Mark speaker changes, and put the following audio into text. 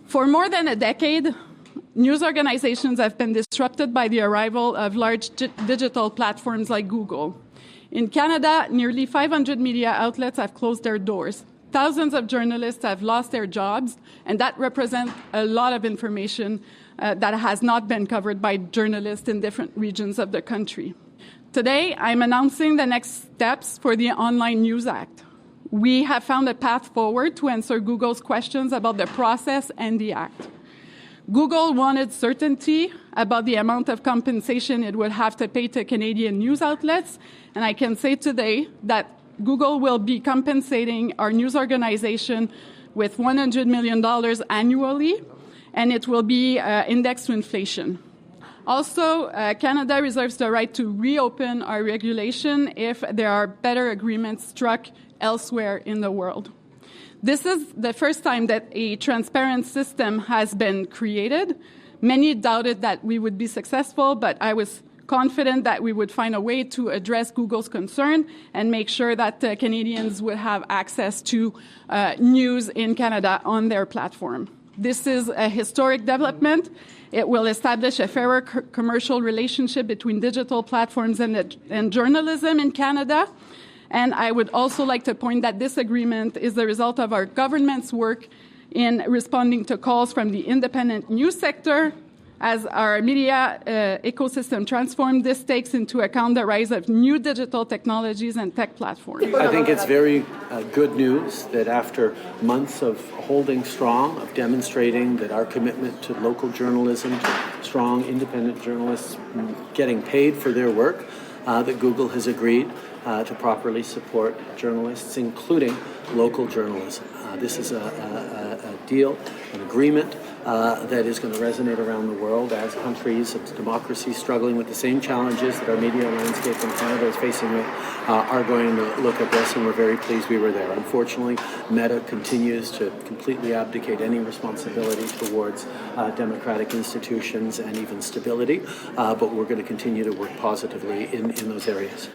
Speaker 1: For more than a decade, news organizations have been disrupted by the arrival of large digital platforms like Google. In Canada, nearly 500 media outlets have closed their doors. Thousands of journalists have lost their jobs, and that represents a lot of information that has not been covered by journalists in different regions of the country. Today, I'm announcing the next steps for the Online News Act. We have found a path forward to answer Google's questions about the process and the act. Google wanted certainty about the amount of compensation it would have to pay to Canadian news outlets, and I can say today that Google will be compensating our news organization with $100 million annually, and it will be indexed to inflation. Also, Canada reserves the right to reopen our regulation if there are better agreements struck elsewhere in the world. This is the first time that a transparent system has been created. Many doubted that we would be successful, but I was confident that we would find a way to address Google's concern and make sure that Canadians would have access to news in Canada on their platform. This is a historic development. It will establish a fairer commercial relationship between digital platforms and journalism in Canada. And I would also like to point that this agreement is the result of our government's work in responding to calls from the independent news sector. As our media ecosystem transforms, this takes into account the rise of new digital technologies and tech platforms.
Speaker 2: I think it's very good news that after months of holding strong, of demonstrating that our commitment to local journalism, to strong independent journalists getting paid for their work, that Google has agreed to properly support journalists, including local journalism. This is a deal, an agreement that is going to resonate around the world as countries of democracy struggling with the same challenges that our media landscape in Canada is facing with are going to look at this, and we're very pleased we were there. Unfortunately, Meta continues to completely abdicate any responsibility towards democratic institutions and even stability, but we're going to continue to work positively in those areas.